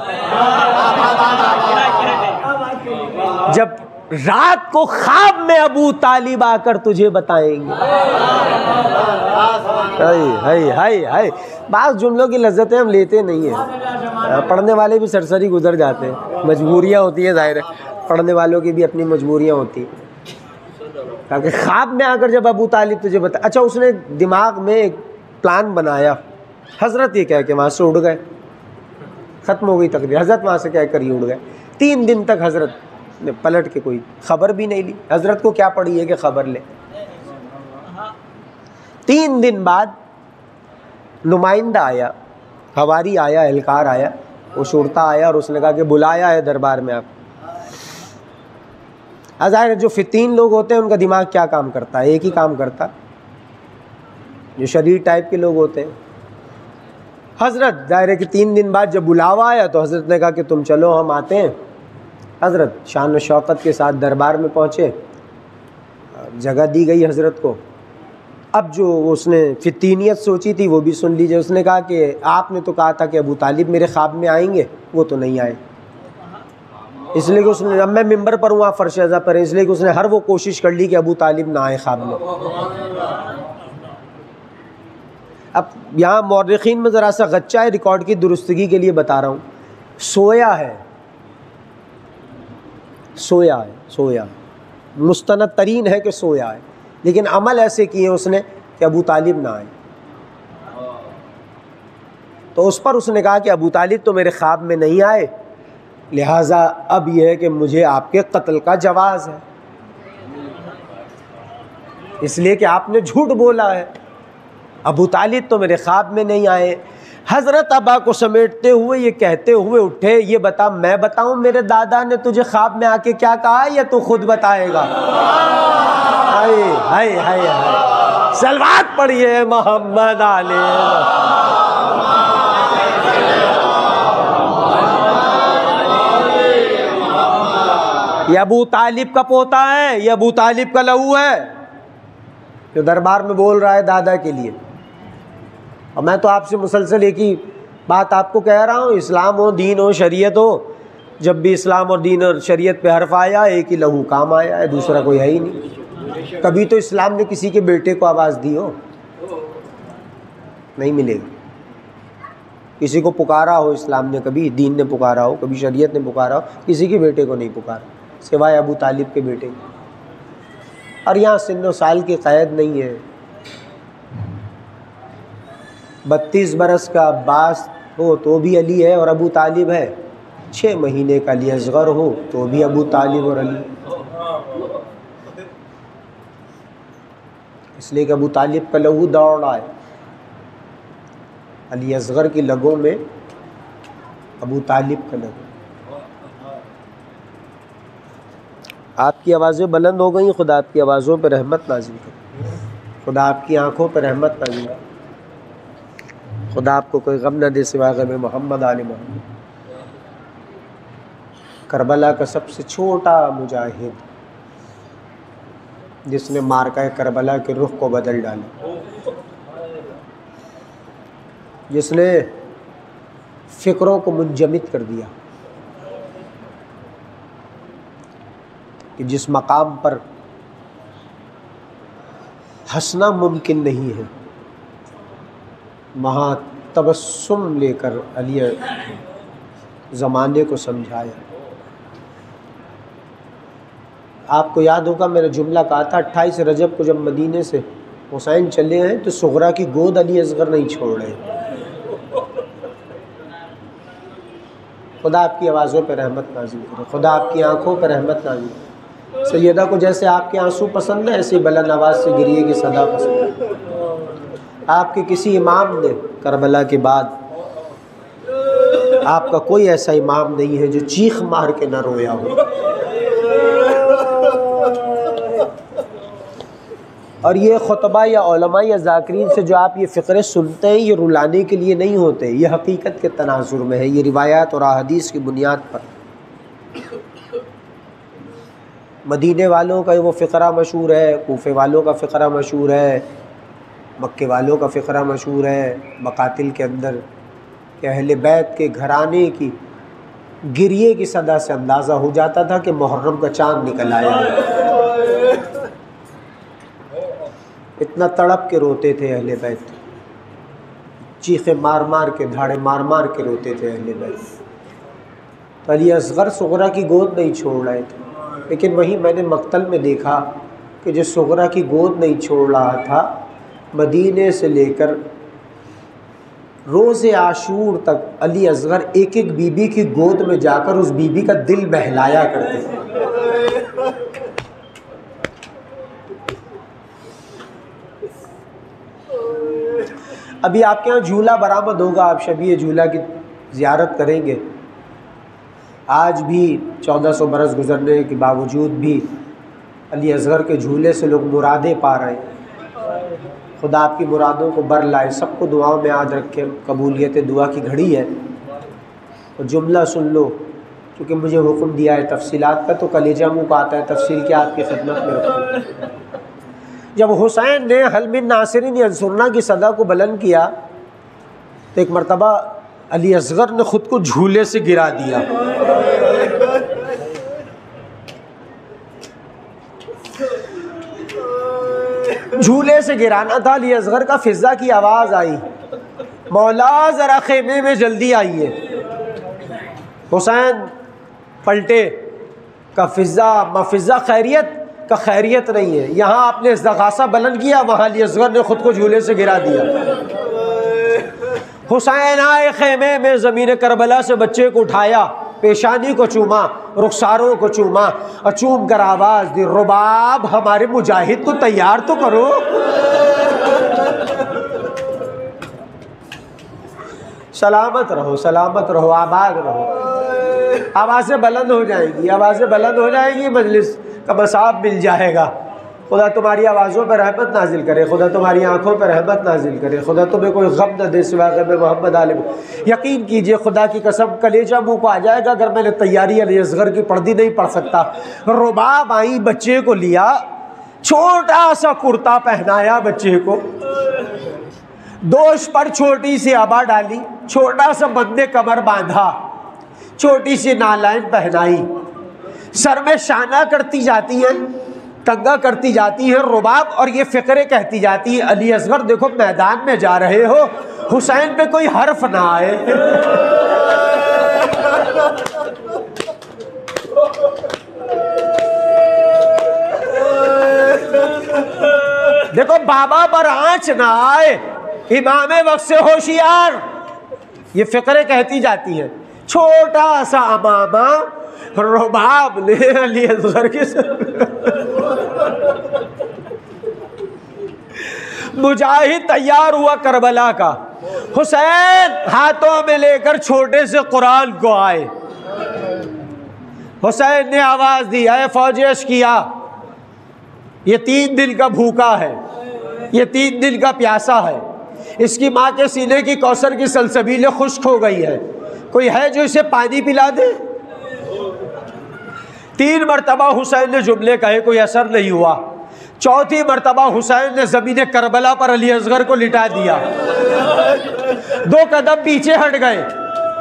जब रात को ख्वाब में अबू तालिब आकर तुझे बताएंगे। हाय हाय हाय, बात जुमलों की लज्जतें हम लेते नहीं हैं, पढ़ने वाले भी सरसरी गुजर जाते हैं, मजबूरियाँ होती है, जाहिर है पढ़ने वालों की भी अपनी मजबूरियाँ होती हैं। ताकि ख्वाब में आकर जब अबू तालिब तुझे बता, अच्छा उसने दिमाग में एक प्लान बनाया, हजरत ये कह के वहाँ से उड़ गए, ख़त्म हो गई तकरीर, हजरत वहाँ से कह कर ही उड़ गए। 3 दिन तक हजरत ने पलट के कोई खबर भी नहीं ली। हजरत को क्या पड़ी है कि खबर ले। 3 दिन बाद नुमाइंदा आया, हवारी आया, एहलकार आया, वो शुरता आया और उसने कहा कि बुलाया है दरबार में आप। ज़ाहिर जो फितीन लोग होते हैं उनका दिमाग क्या काम करता है? एक ही काम करता, जो शरीर टाइप के लोग होते हैं। हजरत ज़ाहिर है कि 3 दिन बाद जब बुलावा आया तो हजरत ने कहा कि तुम चलो हम आते हैं। हजरत शान व शौकत के साथ दरबार में पहुँचे, जगह दी गई हजरत को। अब जो उसने फितीनियत सोची थी वो भी सुन लीजिए। उसने कहा कि आपने तो कहा था कि अबू तालिब मेरे ख्वाब में आएंगे, वो तो नहीं आए, इसलिए कि उसने, अब मैं मिंबर पर हूँ आप फर्श अज़ा पर, इसलिए कि उसने हर वो कोशिश कर ली कि अबू तालिब ना आए ख्वाब में। अब यहाँ मौरख़ीन में ज़रा सा गच्चा है, रिकॉर्ड की दुरुस्तगी के लिए बता रहा हूँ। सोया है, सोया है, सोया मुस्तनद तरीन है कि सोया है, लेकिन अमल ऐसे किए उसने कि अबू तालिब ना आए। तो उस पर उसने कहा कि अबू तालिब तो मेरे ख्वाब में नहीं आए, लिहाजा अब यह है कि मुझे आपके कत्ल का जवाज़ है, इसलिए कि आपने झूठ बोला है। अबू तालिब तो मेरे ख्वाब में नहीं आए। हज़रत अबा को समेटते हुए ये कहते हुए उठे, ये बता मैं बताऊं मेरे दादा ने तुझे ख्वाब में आके क्या कहा, या तू खुद बताएगा? हाय हाय हाय हाय, सलवात पढ़िए मोहम्मद आले। ये अबू तालिब का पोता है, ये अबू तालिब का लहू है जो दरबार में बोल रहा है दादा के लिए। और मैं तो आपसे मुसलसल एक ही बात आपको कह रहा हूँ, इस्लाम हो, दीन हो, शरीयत हो, जब भी इस्लाम और दीन और शरीयत पे हर्फ आया एक ही लहू काम आया है, दूसरा कोई है ही नहीं। कभी तो इस्लाम ने किसी के बेटे को आवाज़ दी हो? नहीं मिलेगा। किसी को पुकारा हो इस्लाम ने, कभी दीन ने पुकारा हो, कभी शरीयत ने पुकारा हो, किसी के बेटे को नहीं पुकारा सिवाय अबू तालिब के बेटे की। और यहाँ सिन्नो साल की क़ैद नहीं है। 32 बरस का अब्बास हो तो भी अली है और अबू तालिब है, 6 महीने का अली असगर हो तो भी अबू तालिब और अली। इसलिए कि अबू तालिब का लहू दौड़ रहा है, अली असगर की लगों में अबू तालिब का लहू। आपकी आवाज़ें बुलंद हो गई, खुदा आपकी आवाज़ों पर रहमत नाज़िल करे, खुदा आपकी आँखों पर रहमत नाज़िल करे, खुदा आपको कोई गम न दे सिवा गम मोहम्मद आले मोहम्मद। करबला का सबसे छोटा मुजाहिद जिसने मार्का करबला के रुख को बदल डाला, जिसने फ़िक्रों को मुंजमिद कर दिया कि जिस मकाम पर हंसना मुमकिन नहीं है वहाँ तबस्सुम लेकर अली ज़माने को समझाया। आपको याद होगा मैंने जुमला कहा था 28 रजब को जब मदीने से हुसैन चले हैं तो सुगरा की गोद अली असगर नहीं छोड़ रहे। खुदा आपकी आवाज़ों पर रहमत नाज़िल करे, खुदा आपकी आंखों पर रहमत नाज़िल करे। सैयदा को जैसे आपके आंसू पसंद है ऐसे बुलंद आवाज़ से गिरिए की सदा पसंद है। आपके किसी इमाम ने करबला के बाद, आपका कोई ऐसा इमाम नहीं है जो चीख मार के ना रोया हो। और ये खुतबा या उलमा या ज़ाकिरीन से जो आप ये फ़िक्रे सुनते हैं ये रुलाने के लिए नहीं होते, ये हकीकत के तनाजुर में है, ये रिवायात और अहादीस की बुनियाद पर। मदीने वालों का वो फ़िक्रा मशहूर है, कूफे वालों का फ़िक्रा मशहूर है, मक्के वालों का फ़िक्रा मशहूर है मकातिल के अंदर कि अहले बैत के घराने की गिरिए की सदा से अंदाज़ा हो जाता था कि मुहर्रम का चाँद निकल आया। इतना तड़प के रोते थे अहले बैत, चीखे मार मार के, धाड़े मार मार के रोते थे अहले बैत। तो अली असगर सुगरा की गोद नहीं छोड़ रहे थे, लेकिन वहीं मैंने मक्तल में देखा कि जो सुगरा की गोद नहीं छोड़ रहा था, मदीने से लेकर रोज़े आशूर तक अली असगर एक एक बीबी की गोद में जाकर उस बीबी का दिल बहलाया करते थे। अभी आपके यहाँ झूला बरामद होगा, आप शबीए झूला की ज़ियारत करेंगे। आज भी 1400 बरस गुजरने के बावजूद भी अली असगर के झूले से लोग मुरादें पा रहे हैं। खुदा आपकी मुरादों को बर लाए, सबको दुआओं में याद रखे, कबूलियत दुआ की घड़ी है। तो जुमला सुन लो, क्योंकि मुझे हुक्म दिया है तफसीलात का तो कलेजा मुँह का आता है, तफसील क्या आपकी खिदमत में रखूँ। जब हुसैन ने हल मिन नासिरिन यंसुरना की सदा को बुलंद किया तो एक मरतबा अली असगर ने ख़ुद को झूले से गिरा दिया। झूले से गिराना था, अली असगर का फिज़ा की आवाज़ आई, मौला ज़रा खेमे में जल्दी आइए। हुसैन पलटे का फ़िज़ा मफ़िज़ा खैरियत का खैरियत नहीं है। यहाँ आपने इस्तग़ासा बुलंद किया, वहाँ अली असगर ने ख़ुद को झूले से गिरा दिया। हुसैन आए खेमे में, ज़मीन करबला से बच्चे को उठाया, पेशानी को चूमा, रुखसारों को चूमा और चूम कर आवाज़ दी, रुबाब हमारे मुजाहिद को तैयार तो करो। सलामत रहो, सलामत रहो, आबाद रहो। आवाज़ें बुलंद हो जाएंगी, आवाज़ें बुलंद हो जाएंगी, मजलिस का मसाब मिल जाएगा। खुदा तुम्हारी आवाज़ों पर रहमत नाजिल करे, खुदा तुम्हारी आंखों पर रहमत नाजिल करे, खुदा तुम्हें कोई गम न दे सिवा गम मोहम्मद आलिम। यकीन कीजिए खुदा की कसम कलेजा मुँह को आ जाएगा अगर मैंने तैयारी अली असगर की पढ़ दी, नहीं पढ़ सकता। रुबाब आई, बच्चे को लिया, छोटा सा कुर्ता पहनाया बच्चे को, दोष पर छोटी सी आबा डाली, छोटा सा बंदे कमर बांधा, छोटी सी नालायन पहनाई, सर में शाना करती जाती है, कंगा करती जाती है रुबाब, और ये फ़िक्रे कहती जाती है अली असगर देखो मैदान में जा रहे हो, हुसैन पे कोई हर्फ ना आए। देखो बाबा पर आंच ना आए, इमाम वक्त से होशियार, ये फ़िक्रे कहती जाती है। छोटा सा अमामा रुबाब ने अली असगर के मुजाहिद तैयार हुआ करबला का, हुसैन हाथों में लेकर छोटे से कुरान को आए। हुसैन ने आवाज़ दी, अय फौजी अश्किया, ये 3 दिन का भूखा है, ये 3 दिन का प्यासा है, इसकी माँ के सीने की कौसर की सलसबीलें खुश्क हो गई है, कोई है जो इसे पानी पिला दे? 3 मरतबा हुसैन ने जुमले कहे, कोई असर नहीं हुआ। चौथी मरतबा हुसैन ने ज़मीन करबला पर अली असगर को लिटा दिया। 2 कदम पीछे हट गए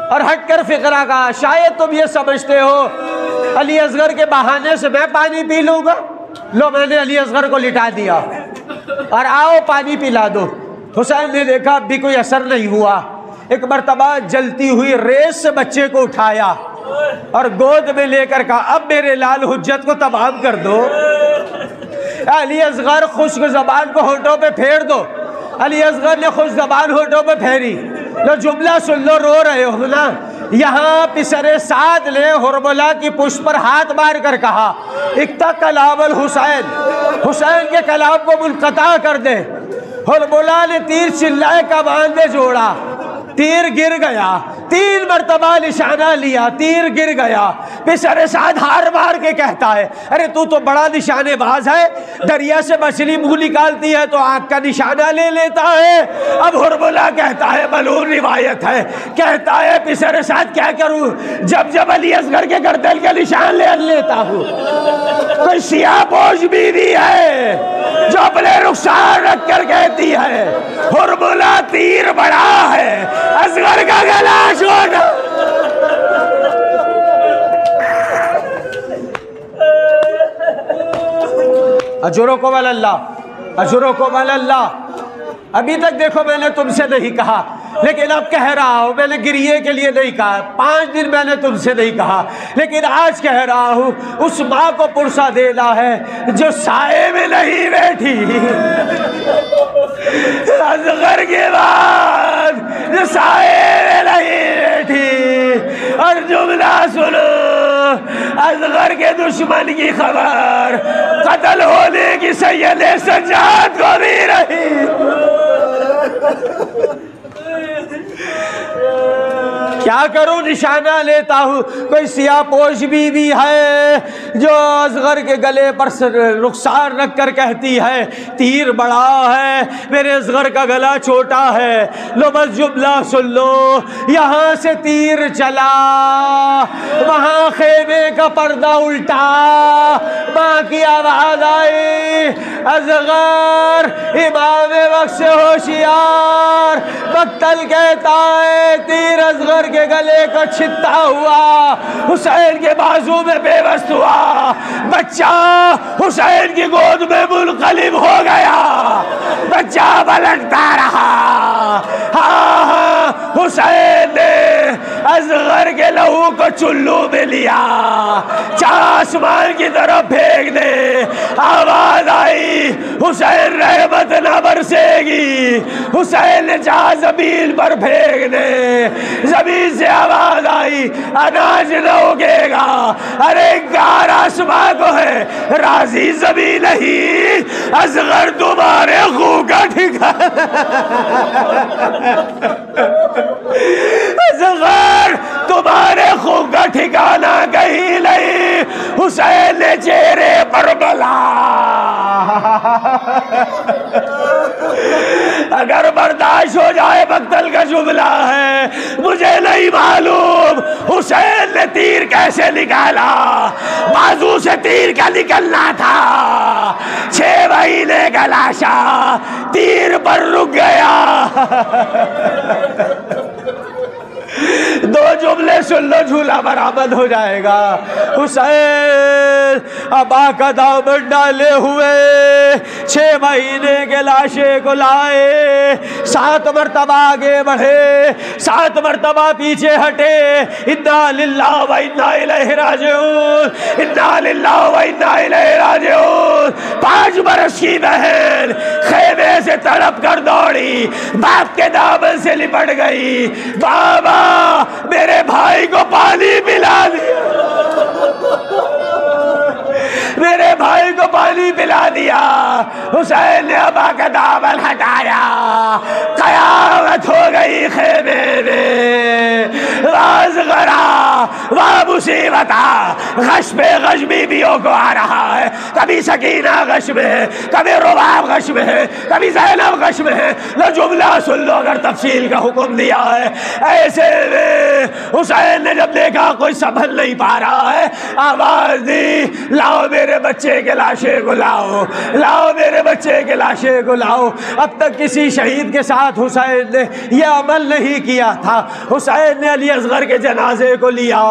और हटकर फ़िक्रा कहा, शायद तुम ये समझते हो अली असगर के बहाने से मैं पानी पी लूँगा, लो मैंने अली असगर को लिटा दिया और आओ पानी पिला दो। हुसैन ने देखा अब भी कोई असर नहीं हुआ। एक मरतबा जलती हुई रेस से बच्चे को उठाया और गोद में लेकर कहा, अब मेरे लाल हुज्जत को तमाम कर दो। अली असगर खुश्क ज़बान को होठों पे फेर दो। अली असगर ने खुश ज़बान होठों पे फेरी। लो जुमला सुन लो, रो रहे हो ना। यहाँ पिसरे साद ने हुरबला की पुष्प पर हाथ मार कर कहा, इक्ता कलामल हुसैन, हुसैन के कलाम को मुनक़ता कर दे। हुरबला ने तीर चिल्लाए, कमान में जोड़ा, तीर गिर गया। 3 मरतबा निशाना लिया, तीर गिर गया। पिसरे साद हार मार के कहता है, अरे तू तो बड़ा निशानेबाज है, दरिया से मछली मुंह निकालती है तो आग का निशाना ले लेता है। अब हुरबुला कहता है, मलून रिवायत है, कहता है पिसरे साद क्या करूं, जब जब अली असगर के गर्दन का निशान ले लेता हूं। कोई सियापोश बीवी है जो अपने रुखसार रख कर कहती है, हुरबुला तीर बड़ा है, असगर का गला छोटा। अजुरो को वल्लाह, अजुरो को वल्लाह। अभी तक देखो मैंने तुमसे नहीं कहा, लेकिन अब कह रहा हूं। मैंने गिरिए के लिए नहीं कहा, 5 दिन मैंने तुमसे नहीं कहा, लेकिन आज कह रहा हूं। उस माँ को पुरसा देना है जो साए में नहीं बैठी, असगर के बाद जो साए में नहीं बैठी। और जुमला सुनो, असगर के दुश्मन की खबर कत्ल होने की सैयद सज्जाद को भी रही। क्या करूं, निशाना लेता हूं। कोई सियापोश बीवी है जो असगर के गले पर रुखसार रख कर कहती है, तीर बड़ा है, मेरे असगर का गला छोटा है। लो बस जुमला सुन लो, यहाँ से तीर चला, वहाँ खेमे का पर्दा उल्टा, माँ की आवाज आई, असगर इमाम वक्त से होशियार। मक्तल कहता है, तीर असगर के गले को छित्ता हुआ, हुसैन के बाजू में बेबस हुआ। बच्चा हुसैन की गोद में मुनक़लिब हो गया, बच्चा पलटता रहा। हाँ, हुसैन ने असगर के लहू को चुल्लू में लिया, आसमान की तरफ फेंक दे। आवाज आई, हुसैन रहमत न बरसेगी। हुसैन ने चाहा जमीन पर फेंक दे, जमीन से आवाज आई, अनाज न उगेगा। अरे गार आसमां को है, राजी जमीन नहीं, असगर तुम्हारे खून का ठिकाना। असगर तुम्हारे खून का ठिकाना कहीं नहीं। हुसैन ने चेहरे पर बला अगर बर्दाश्त हो जाए मक्तल का जुमला है, मुझे नहीं मालूम हुसैन ने तीर कैसे निकाला, बाजू से तीर का निकलना था, 6 महीने का लाशा तीर पर रुक गया। 2 जुमले सुन लो, झूला बरामद हो जाएगा। हुसैन अबा का दामन डाले हुए 6 महीने के लाशे को लाए, 7 मरतबा आगे बढ़े, 7 मरतबा पीछे हटे। इन्ना लिल्लाह व इन्ना इलैहि राजिऊन, इन्ना लिल्लाह व इन्ना इलैहि राजिऊन। 5 बरस की बहन खेमे से तड़प कर दौड़ी, बाप के दामन से लिपट गई। बाबा मेरे भाई को पानी पिला दिया, मेरे भाई को पानी पिला दिया। हुसैन ने अबा का दामन हटाया, कयामत हो गई खेमे में। राज गरा वाह मुसीबता, गश पे गश बीवियों को आ रहा है। कभी सकीना गश में है, कभी रुबाब गश में है, कभी ज़ैनब गश में है। लो जुमला सुन लो, अगर तफसील का हुक्म दिया है। ऐसे में हुसैन ने जब देखा कोई संभल नहीं पा रहा है, आवाज दी, लाओ मेरे बच्चे के लाशे को लाओ, लाओ मेरे बच्चे के लाशे को लाओ। अब तक किसी शहीद के साथ हुसैन ने यह अमल नहीं किया था। हुसैन ने अली असगर के जनाजे को लिया,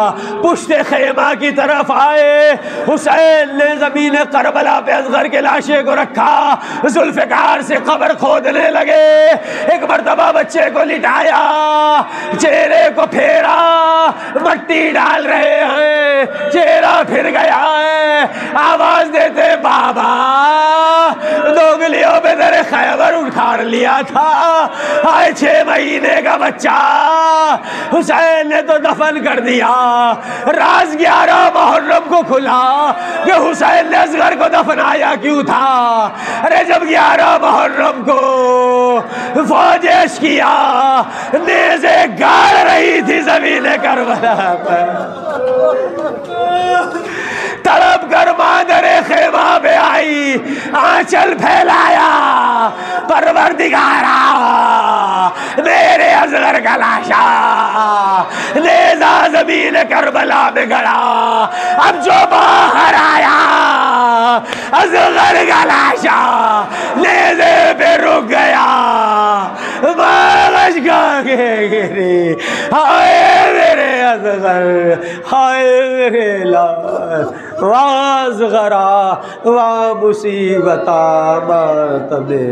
पुश्ते खेमा की तरफ आए। हुसैन ने जमीन करबला पे असगर के लाशे को रखा, जुल्फिकार से कब्र खोदने लगे। एक मर्तबा बच्चे को लिटाया, चेहरे को फेरा, मट्टी डाल रहे हैं, चेहरा फिर गया है। आवाज देते, बाबा दोगलियों में तेरे खैबर उखाड़ लिया था, आए 6 महीने का बच्चा। हुसैन ने तो दफन कर दिया। राज 11 मुहर्रम को खुला कि हुसैन ने असगर को दफनाया क्यों था। अरे जब 11 मुहर्रम को फौजेश किया, नेज़े गाड़ रही थी जमीन करबला पर, तड़प कर मादरे खेमा में आई, आंचल फैलाया, परवरदिगारा मेरे असगर का लाशा नेज़ा जमीन करबला में गड़ा। अब जो बाहर आया, असगर का लाशा नेज़े पे रुक गया। बारिश का गिरी, हाय मेरे असगर, हाय मेरे लाश, वाज़ गरा वा मुसीबता मातमे।